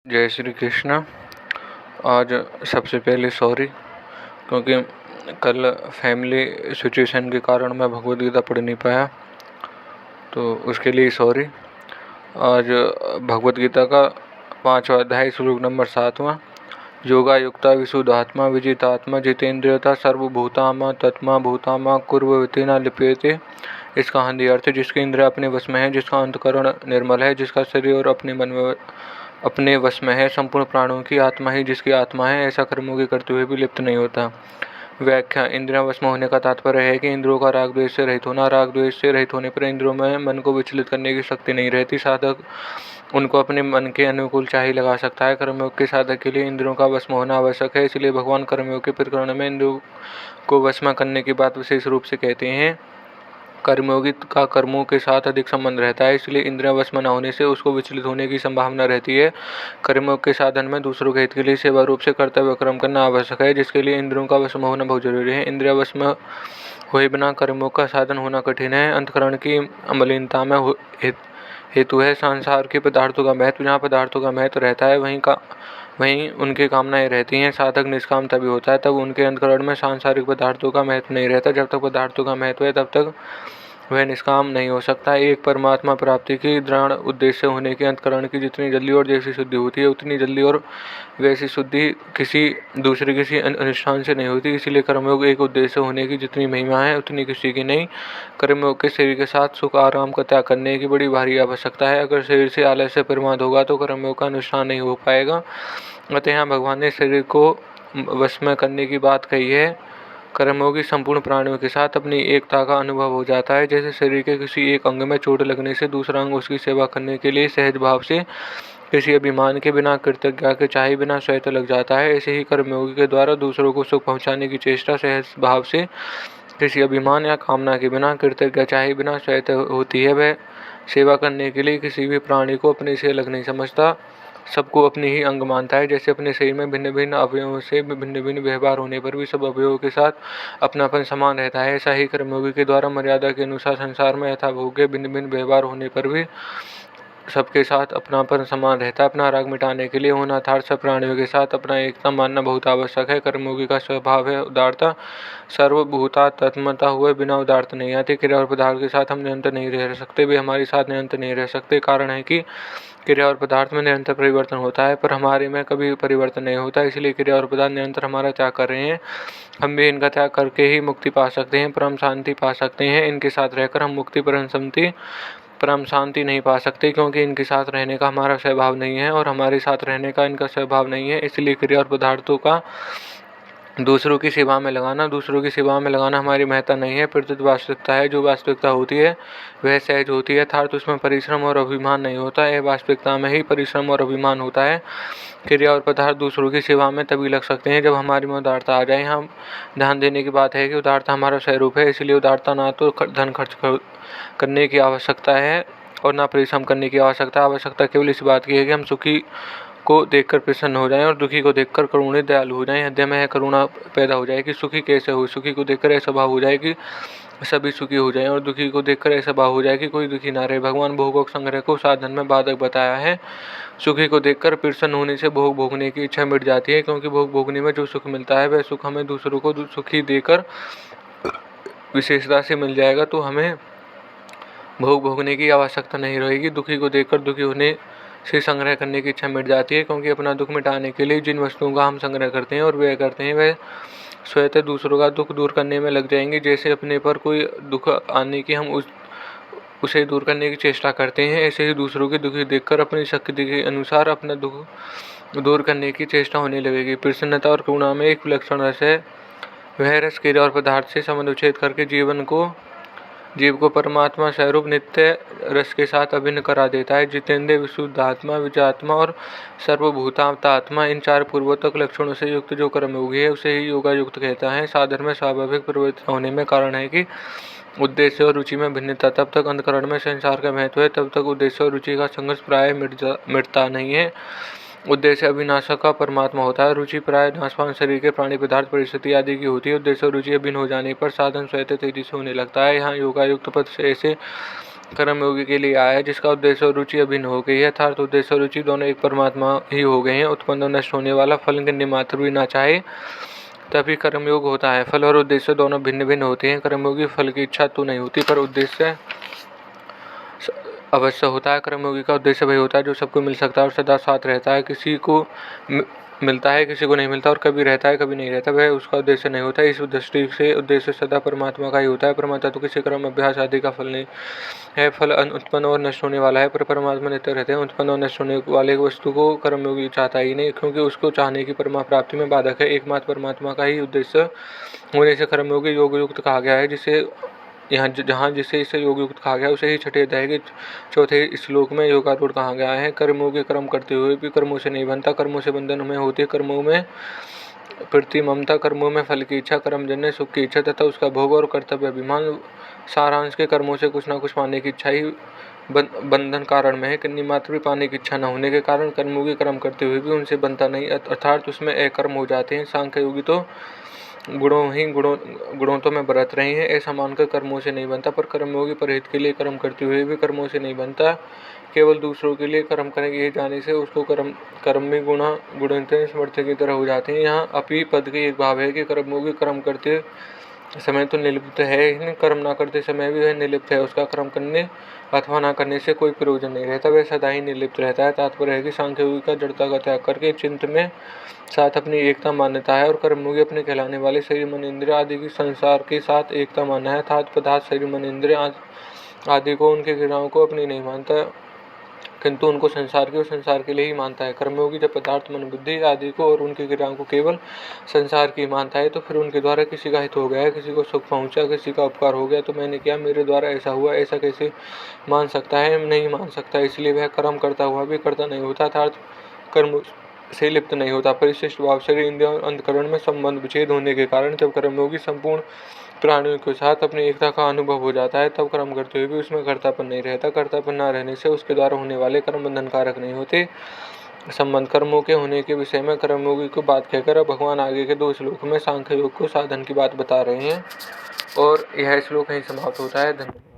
जय श्री कृष्ण। आज सबसे पहले सॉरी, क्योंकि कल फैमिली सिचुएशन के कारण मैं भगवद गीता पढ़ नहीं पाया, तो उसके लिए सॉरी। आज भगवद गीता का 5वां अध्याय श्लोक नंबर 7वां, योगा युक्ता विशुद्धात्मा विजितात्मा जितेंद्रियता सर्वभूतामा तत्मा भूतामा कुर्वती न लिप्यते। इसका हिंदी अर्थ, जिसकी इंद्रिय अपने वश में है, जिसका अंतकरण निर्मल है, जिसका शरीर और अपने वश में है, संपूर्ण प्राणों की आत्मा ही जिसकी आत्मा है, ऐसा कर्मों के करते हुए भी लिप्त नहीं होता। व्याख्या। इंद्रियां वश में होने का तात्पर्य है कि इंद्रियों का राग द्वेष से रहित होना। राग द्वेष से रहित होने पर इंद्रियों में मन को विचलित करने की शक्ति नहीं रहती। साधक उनको अपने मन के अनुकूल चाहे लगा सकता है। कर्मयोग के साधक के लिए इंद्रियों का वश में होना आवश्यक है। इसलिए भगवान कर्मयोग के प्रकरण में इंद्रियों को वश में करने की बात विशेष रूप से कहते हैं। कर्मयोगी का कर्मों के साथ अधिक संबंध रहता है, इसलिए इंद्रियां वश में न होने से उसको विचलित होने की संभावना रहती है। कर्मयोग के साधन में दूसरों के हित के लिए सेवा रूप से कर्तव्य कर्म करना आवश्यक है, जिसके लिए इंद्रियों का वश में होना बहुत जरूरी है। इंद्रिया वश में हुए बिना कर्मयोग का साधन होना कठिन है। अंतकरण की मलिनता में हेतु है संसार के पदार्थों का महत्व। जहाँ पदार्थों का महत्व रहता है वहीं उनकी कामनाएं रहती हैं। साधक निष्काम तभी होता है तब उनके अंतकरण में सांसारिक पदार्थों का महत्व नहीं रहता। जब तक पदार्थों का महत्व है तब तक वह निष्काम नहीं हो सकता। एक परमात्मा प्राप्ति की दृढ़ उद्देश्य होने के अंतकरण की जितनी जल्दी और जैसी शुद्धि होती है, उतनी जल्दी और वैसी शुद्धि किसी अनुष्ठान से नहीं होती। इसीलिए कर्मयोग एक उद्देश्य होने की जितनी महिमा है उतनी किसी की नहीं। कर्मयोग के शरीर के साथ सुख आराम का त्याग करने की बड़ी भारी आवश्यकता है। अगर शरीर से आलस्य प्रमाद होगा तो कर्मयोग का अनुष्ठान नहीं हो पाएगा। अतः यहाँ भगवान ने शरीर को वश में करने की बात कही है। कर्मयोगी संपूर्ण प्राणियों के साथ अपनी एकता का अनुभव हो जाता है। जैसे शरीर के किसी एक अंग में चोट लगने से दूसरा अंग उसकी सेवा करने के लिए सहज भाव से, किसी अभिमान के बिना, कृतज्ञता के चाहे बिना स्वतः लग जाता है, ऐसे ही कर्मयोगी के द्वारा दूसरों को सुख पहुंचाने की चेष्टा सहज भाव से, किसी अभिमान या कामना के बिना, कृतज्ञता चाहे बिना स्वतः होती है। वह सेवा करने के लिए किसी भी प्राणी को अपने से अलग नहीं समझता, सबको अपनी ही अंग मानता है। जैसे अपने शरीर में भिन्न भिन्न अवयवों से भिन्न भिन्न व्यवहार होने पर भी सब अवयवों के साथ अपनापन समान रहता है, ऐसा ही कर्मयोगी के द्वारा मर्यादा के अनुसार संसार में यथाभोग्य भिन्न भिन्न व्यवहार होने पर भी सबके साथ अपनापन समान रहता है। अपना राग मिटाने के लिए उन अर्थात सब प्राणियों के साथ अपना एकता मानना बहुत आवश्यक है। कर्मयोगी का स्वभाव है उदारता। सर्वभूता तत्मता हुए बिना उदारता नहीं आती। क्रिया और पदार्थ के साथ हम निरंतर नहीं रह सकते, वे हमारे साथ निरंतर नहीं रह सकते। कारण है कि क्रिया और पदार्थ में निरंतर परिवर्तन होता है, पर हमारे में कभी परिवर्तन नहीं होता। इसलिए क्रिया और पदार्थ निरंतर हमारा त्याग कर रहे हैं। हम भी इनका त्याग करके ही मुक्ति पा सकते हैं, परम शांति पा सकते हैं। इनके साथ रहकर हम मुक्ति परम शांति नहीं पा सकते, क्योंकि इनके साथ रहने का हमारा स्वभाव नहीं है और हमारे साथ रहने का इनका स्वभाव नहीं है। इसलिए क्रिया और पदार्थों का दूसरों की सेवा में लगाना हमारी महत्ता नहीं है, प्रत्युत वास्तविकता है। जो वास्तविकता होती है वह सहज होती है, अर्थात उसमें परिश्रम और अभिमान नहीं होता है। वास्तविकता में ही परिश्रम और अभिमान होता है। क्रिया और पदार्थ दूसरों की सेवा में तभी लग सकते हैं जब हमारी में उदारता आ जाए। हम ध्यान देने की बात है कि उदारता हमारा स्वरूप है, इसलिए उदारता ना तो धन खर्च करने की आवश्यकता है और ना परिश्रम करने की आवश्यकता केवल इस बात की है कि हम सुखी को देखकर प्रसन्न हो जाएं और दुखी को देखकर करुणित दयालु हो जाएं। हृदय में करुणा पैदा हो जाए कि सुखी कैसे हो, सुखी को देखकर ऐसा भाव हो जाए कि सभी सुखी हो जाएं और दुखी को देखकर ऐसा भाव हो जाए कि कोई दुखी ना रहे। भगवान भोग संग्रह को साधन में बाधक बताया है। सुखी को देखकर प्रसन्न होने से भोग भोगने की इच्छा मिट जाती है, क्योंकि भोग भोगने में जो सुख मिलता है वह सुख हमें दूसरों को सुखी देकर विशेषता से मिल जाएगा, तो हमें भोग भोगने की आवश्यकता नहीं रहेगी। दुखी को देखकर दुखी होने से संग्रह करने की इच्छा मिट जाती है, क्योंकि अपना दुख मिटाने के लिए जिन वस्तुओं का हम संग्रह करते हैं और व्यय करते हैं वह स्वतः दूसरों का दुख दूर करने में लग जाएंगे। जैसे अपने पर कोई दुख आने की हम उसे दूर करने की चेष्टा करते हैं, ऐसे ही दूसरों की दुखी देखकर अपनी शक्ति के अनुसार अपना दुख दूर करने की चेष्टा होने लगेगी। प्रसन्नता और करुणा में एक विलक्षण रस है। वह रस क्रिया और पदार्थ से संबंध उच्छेद करके जीव को परमात्मा स्वरूप नित्य रस के साथ अभिन्न करा देता है। जितेंद्र, विशुद्धात्मा, विजात्मा और सर्वभूतात्मा, इन चार पूर्वोत्तक लक्षणों से युक्त जो कर्मयोगी है उसे ही योगा युक्त कहता है। साधन में स्वाभाविक प्रवृत्ति होने में कारण है कि उद्देश्य और रुचि में भिन्नता। तब तक अंतकरण में संसार का महत्व है, तब तक उद्देश्य और रुचि का संघर्ष प्राय मिटता नहीं है। उद्देश्य अविनाशक का परमात्मा होता है, रुचि प्राय नाशवान शरीर के प्राणी पदार्थ परिस्थिति आदि की होती है। उद्देश्य और रुचि अभिन्न हो जाने पर साधन स्वतः तेजी से होने लगता है। यहाँ योगायुक्त पद से ऐसे कर्मयोगी के लिए आया है, जिसका उद्देश्य और रुचि अभिन्न हो गई है, अर्थात उद्देश्य और रुचि दोनों एक परमात्मा ही हो गए हैं। उत्पन्न और नष्ट होने वाला फल के निमात्र भी ना चाहे तभी कर्मयोग होता है। फल और उद्देश्य दोनों भिन्न भिन्न होते हैं। कर्मयोगी फल की इच्छा तो नहीं होती, पर उद्देश्य अवश्य होता है। कर्मयोगी का उद्देश्य वही होता है जो सबको मिल सकता है और सदा साथ रहता है। किसी को मिलता है, किसी को नहीं मिलता, और कभी रहता है कभी नहीं रहता, वह उसका उद्देश्य नहीं होता। इस दृष्टि से उद्देश्य सदा परमात्मा का ही होता है। परमात्मा तो किसी कर्म अभ्यास आदि का फल नहीं है। फल उत्पन्न और नष्ट होने वाला है, पर परमात्मा नित्य रहते हैं। उत्पन्न और नष्ट होने वाले वस्तु को कर्मयोगी चाहता ही नहीं, क्योंकि उसको चाहने की परमा प्राप्ति में बाधक है। एकमात्र परमात्मा का ही उद्देश्य होने से कर्मयोगी योग युक्त कहा गया है। जिसे यहाँ जहाँ जिसे इसे योग युक्त कहा गया, उसे ही छठे अध्याय के चौथे श्लोक में योगारूढ़ कहा गया है। कर्मयोगी कर्म करते हुए भी कर्मों से नहीं बनता। कर्मों से बंधन में होती है। कर्मों में प्रति ममता, कर्मों में फल की इच्छा, कर्मजन्य सुख की इच्छा तथा उसका भोग और कर्तव्य अभिमान। सारांश के कर्मों से कुछ न कुछ पाने की इच्छा ही बंधन कारण में है। कन्नी मात्र भी पाने की इच्छा न होने के कारण कर्मयोगी कर्म करते हुए भी उनसे बनता नहीं, अर्थात उसमें अकर्म हो जाते हैं। सांख्य योगी तो गुणों तो में बरत रहे हैं, ऐसा मानकर कर्मों से नहीं बनता, पर कर्मयोगी परहित के लिए कर्म करते हुए भी कर्मों से नहीं बनता। केवल दूसरों के लिए कर्म करेंगे ये जाने से उसको कर्म में गुणित समर्थ की तरह हो जाते हैं। यहाँ अपी पद के एक भाव है कि कर्मयोगी कर्म करते समय तो निर्लिप्त है ही, कर्म ना करते समय भी वह निर्लिप्त है। उसका कर्म करने अथवा ना करने से कोई प्रयोजन नहीं रहता, वह सदा ही निर्लिप्त रहता है। तात्पर्य है कि सांख्ययोगी का जड़ता का त्याग करके चित्त में साथ अपनी एकता मान्यता है, और कर्मयोगी अपने कहलाने वाले शरीर मन इंद्रिय आदि की संसार के साथ एकता मानना है। अर्थात पदार्थ शरीर मन इंद्रिय आदि को, उनके क्रियाओं को अपनी नहीं मानता, किंतु उनको संसार के और संसार के लिए ही मानता है। कर्मयोगी जब पदार्थ मन बुद्धि आदि को और उनकी क्रियाओं को केवल संसार की मानता है, तो फिर उनके द्वारा किसी का हित हो गया, किसी को सुख पहुंचा, किसी का उपकार हो गया, तो मैंने किया, मेरे द्वारा ऐसा हुआ, ऐसा कैसे मान सकता है? नहीं मान सकता। इसलिए वह कर्म करता हुआ भी करता नहीं होता, अर्थात कर्म से लिप्त नहीं होता। परिशिष्ट भाव शरीर इंद्रिय और अंतकरण में संबंध विच्छेद होने के कारण जब कर्मयोगी संपूर्ण प्राणियों के साथ अपनी एकता का अनुभव हो जाता है, तब कर्म करते हुए भी उसमें कर्तापन नहीं रहता। कर्तापन न रहने से उसके द्वारा होने वाले कर्म बंधन कारक नहीं होते। संबंध कर्मों के होने के विषय में कर्मयोगी को बात कहकर अब भगवान आगे के 2 श्लोक में सांख्य योग को साधन की बात बता रहे हैं, और यह श्लोक यहीं समाप्त होता है। धन्यवाद।